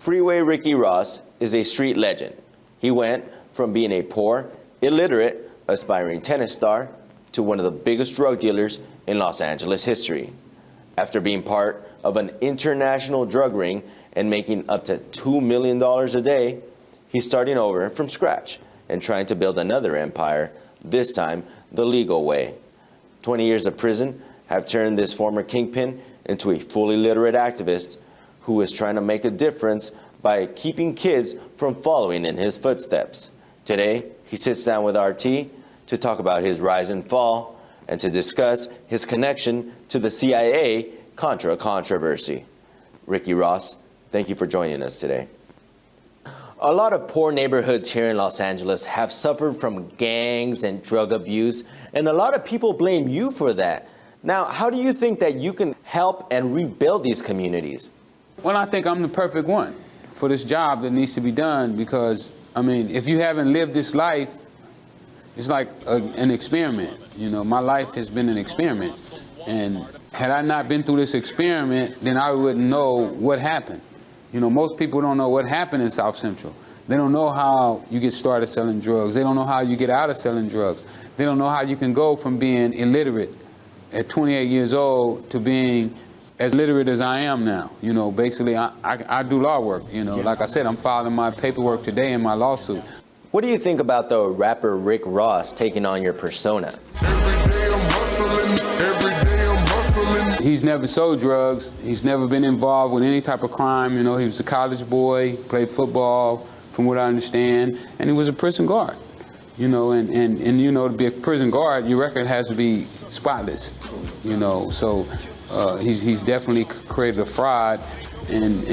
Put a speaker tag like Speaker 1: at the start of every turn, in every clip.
Speaker 1: Freeway Ricky Ross is a street legend. He went from being a poor, illiterate, aspiring tennis star to one of the biggest drug dealers in Los Angeles history. After being part of an international drug ring and making up to $2 million a day, he's starting over from scratch and trying to build another empire, this time the legal way. 20 years of prison have turned this former kingpin into a fully literate activist who is trying to make a difference by keeping kids from following in his footsteps. Today, he sits down with RT to talk about his rise and fall and to discuss his connection to the CIA Contra controversy. Ricky Ross, thank you for joining us today. A lot of poor neighborhoods here in Los Angeles have suffered from gangs and drug abuse, and a lot of people blame you for that. Now, how do you think that you can help and rebuild these communities?
Speaker 2: Well, I think I'm the perfect one for this job that needs to be done because, I mean, if you haven't lived this life, it's like an experiment. You know, my life has been an experiment. And had I not been through this experiment, then I wouldn't know what happened. You know, most people don't know what happened in South Central. They don't know how you get started selling drugs. They don't know how you get out of selling drugs. They don't know how you can go from being illiterate at 28 years old to being as literate as I am now. You know, basically, I do law work. You know, like I said, I'm filing my paperwork today in my lawsuit.
Speaker 1: What do you think about the rapper Rick Ross taking on your persona?
Speaker 3: Every day I'm hustling, every day I'm hustling.
Speaker 2: He's never sold drugs. He's never been involved with any type of crime. You know, he was a college boy, played football, from what I understand, and he was a prison guard. You know, and you know, to be a prison guard, your record has to be spotless. You know, so he's definitely created a fraud, and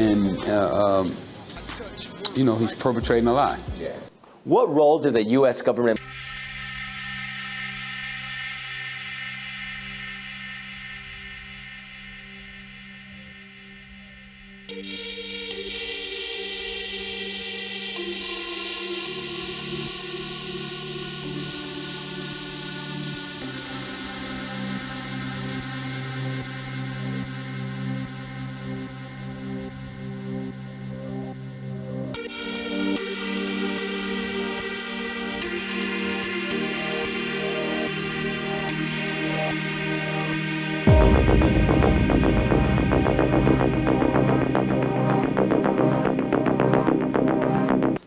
Speaker 2: you know, he's perpetrating a lie.
Speaker 1: What role did the U.S. government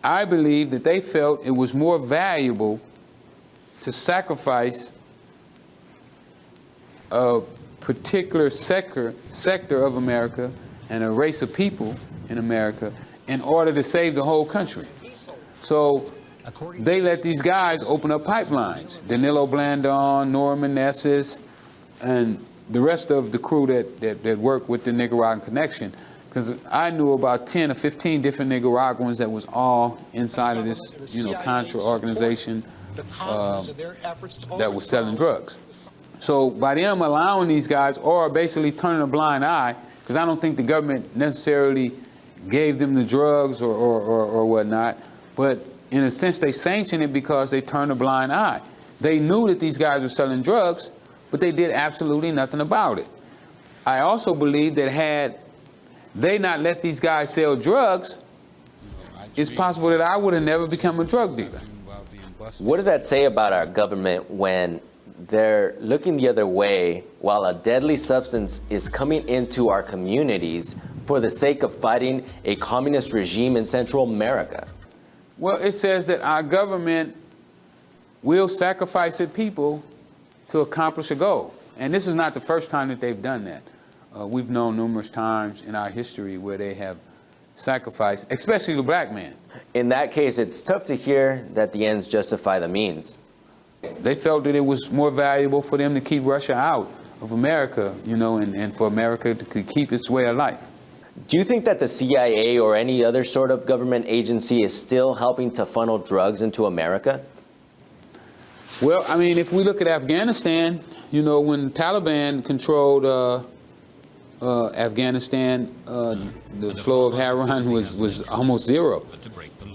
Speaker 2: I believe that they felt it was more valuable to sacrifice a particular sector of America and a race of people in America in order to save the whole country. So they let these guys open up pipelines. Danilo Blandon, Norman Nessis, and the rest of the crew that worked with the Nicaraguan connection. Because I knew about 10 or 15 different Nicaraguans that was all inside of this, you know, Contra organization that was selling drugs. So by them allowing these guys, or basically turning a blind eye, because I don't think the government necessarily gave them the drugs or whatnot, but in a sense they sanctioned it because they turned a blind eye. They knew that these guys were selling drugs, but they did absolutely nothing about it. I also believe that had they not let these guys sell drugs, it's possible that I would have never become a drug dealer.
Speaker 1: What does that say about our government when they're looking the other way while a deadly substance is coming into our communities for the sake of fighting a communist regime in Central America?
Speaker 2: Well, it says that our government will sacrifice its people to accomplish a goal. And this is not the first time that they've done that. We've known numerous times in our history where they have sacrificed, especially the black man.
Speaker 1: In that case, it's tough to hear that the ends justify the means.
Speaker 2: They felt that it was more valuable for them to keep Russia out of America, you know, and for America to keep its way of life.
Speaker 1: Do you think that the CIA or any other sort of government agency is still helping to funnel drugs into America?
Speaker 2: Well, I mean, if we look at Afghanistan, you know, when the Taliban controlled Afghanistan, the flow of heroin was almost zero,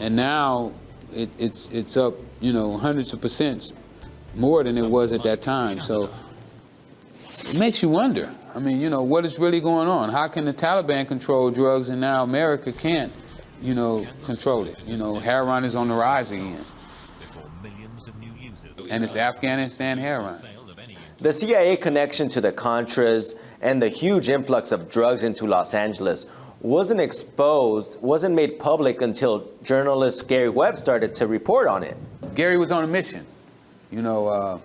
Speaker 2: and now it's up, you know, hundreds of percent more than it was at that time. So it makes you wonder. I mean, you know, what is really going on? How can the Taliban control drugs and now America can't? control it. Heroin is on the rise again. And it's Afghanistan heroin.
Speaker 1: The CIA connection to the Contras and the huge influx of drugs into Los Angeles wasn't made public until journalist Gary Webb started to report on it.
Speaker 2: Gary was on a mission. He didn't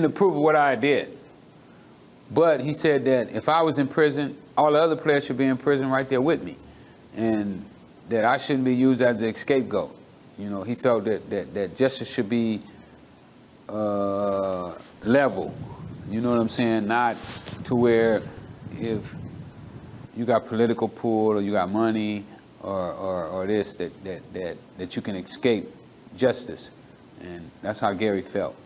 Speaker 2: approve of what I did. But he said that if I was in prison, all the other players should be in prison right there with me. And that I shouldn't be used as a scapegoat. He felt that justice should be level. You know what I'm saying? Not to where if you got political pull or you got money or this, that you can escape justice. And that's how Gary felt.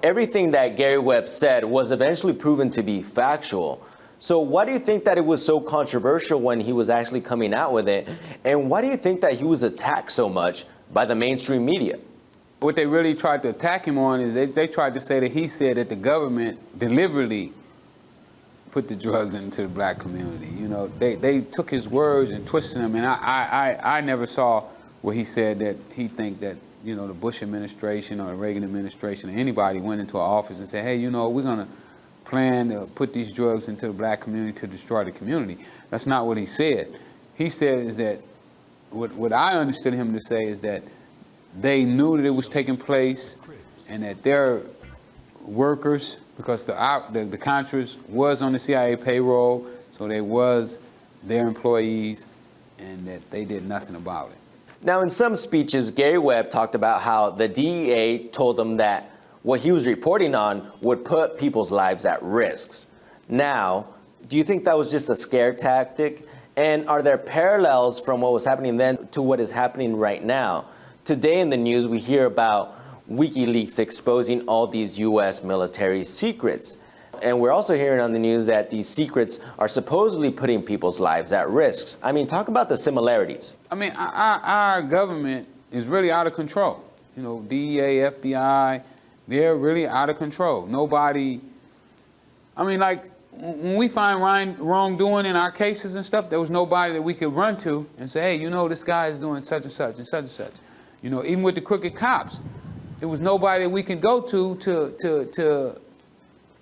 Speaker 1: Everything that Gary Webb said was eventually proven to be factual. So why do you think that it was so controversial when he was actually coming out with it? And why do you think that he was attacked so much by the mainstream media?
Speaker 2: What they really tried to attack him on is they tried to say that he said that the government deliberately put the drugs into the black community. They took his words and twisted them, and I never saw where he said that he think that the Bush administration or the Reagan administration or anybody went into an office and said, hey, we're going to plan to put these drugs into the black community to destroy the community. That's not what he said. He said is that what I understood him to say is that they knew that it was taking place and that their workers, because the Contras was on the CIA payroll, so they was their employees, and that they did nothing about it.
Speaker 1: Now, in some speeches, Gary Webb talked about how the DEA told him that what he was reporting on would put people's lives at risks. Now, do you think that was just a scare tactic? And are there parallels from what was happening then to what is happening right now? Today in the news, we hear about WikiLeaks exposing all these U.S. military secrets. And we're also hearing on the news that these secrets are supposedly putting people's lives at risk. I mean, talk about the similarities.
Speaker 2: I mean, our government is really out of control. DEA, FBI, they're really out of control. Nobody, when we find wrongdoing in our cases and stuff, there was nobody that we could run to and say, hey, this guy is doing such and such and such and such. Even with the crooked cops, there was nobody that we could go to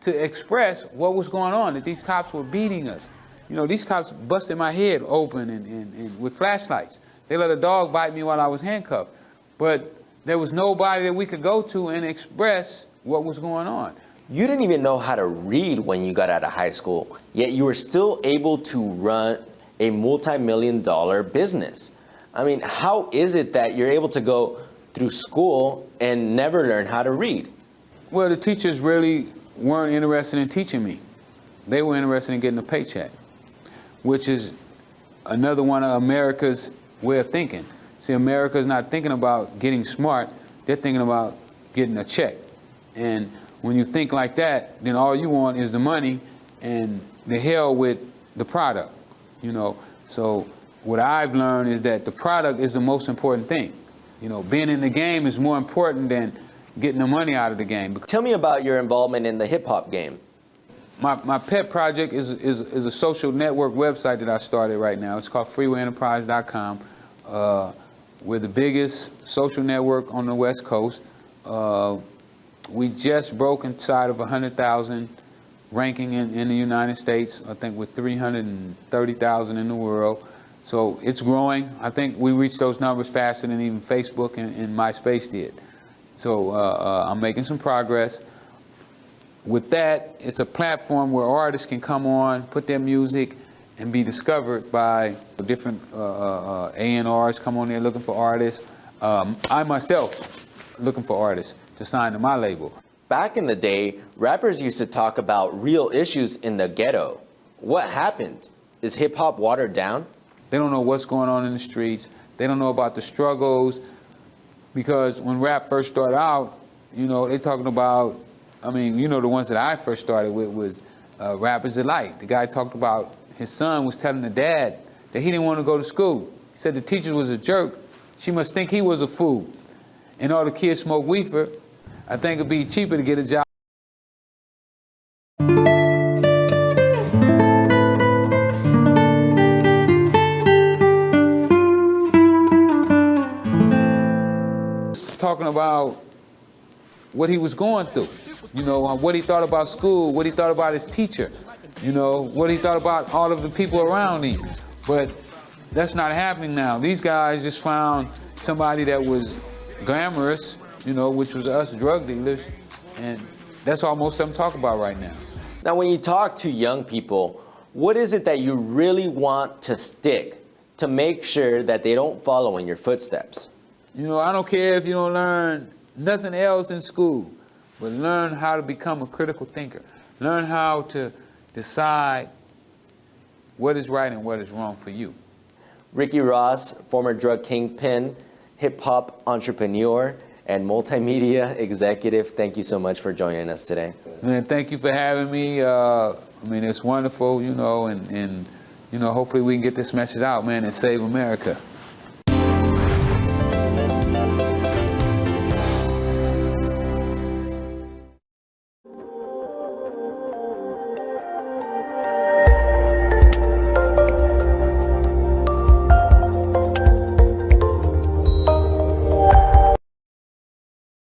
Speaker 2: express what was going on, that these cops were beating us. These cops busted my head open and with flashlights. They let a dog bite me while I was handcuffed. But there was nobody that we could go to and express what was going on.
Speaker 1: You didn't even know how to read when you got out of high school, yet you were still able to run a multi-million-dollar business. I mean, how is it that you're able to go through school and never learn how to read?
Speaker 2: Well, the teachers really weren't interested in teaching me. They were interested in getting a paycheck, which is another one of America's way of thinking. See, America's not thinking about getting smart, they're thinking about getting a check. And when you think like that, then all you want is the money and the hell with the product, So what I've learned is that the product is the most important thing. Being in the game is more important than getting the money out of the game.
Speaker 1: Tell me about your involvement in the hip-hop game.
Speaker 2: My pet project is a social network website that I started right now. It's called freewayenterprise.com. We're the biggest social network on the West Coast. We just broke inside of 100,000 ranking in the United States. I think we're 330,000 in the world. So it's growing. I think we reached those numbers faster than even Facebook and MySpace did. So I'm making some progress. With that, it's a platform where artists can come on, put their music, and be discovered by different A&Rs come on there looking for artists. I myself looking for artists to sign to my label.
Speaker 1: Back in the day, rappers used to talk about real issues in the ghetto. What happened? Is hip-hop watered down?
Speaker 2: They don't know what's going on in the streets. They don't know about the struggles. Because when rap first started out, they talking about, the ones that I first started with was Rappers Delight. The guy talked about his son was telling the dad that he didn't want to go to school. He said the teacher was a jerk. She must think he was a fool. And all the kids smoke weaver. I think it'd be cheaper to get a job. talking about what he was going through. You know, what he thought about school, what he thought about his teacher, you know, what he thought about all of the people around him. But that's not happening now. These guys just found somebody that was glamorous, you know, which was us drug dealers, and that's all most of them talk about right now.
Speaker 1: Now, when you talk to young people, what is it that you really want to stick to make sure that they don't follow in your footsteps?
Speaker 2: You know, I don't care if you don't learn nothing else in school, but learn how to become a critical thinker. Learn how to decide what is right and what is wrong for you.
Speaker 1: Ricky Ross, former drug kingpin, hip-hop entrepreneur, and multimedia executive, thank you so much for joining us today.
Speaker 2: Man, thank you for having me. I mean, it's wonderful, you know, and you know, hopefully we can get this message out, man, and save America.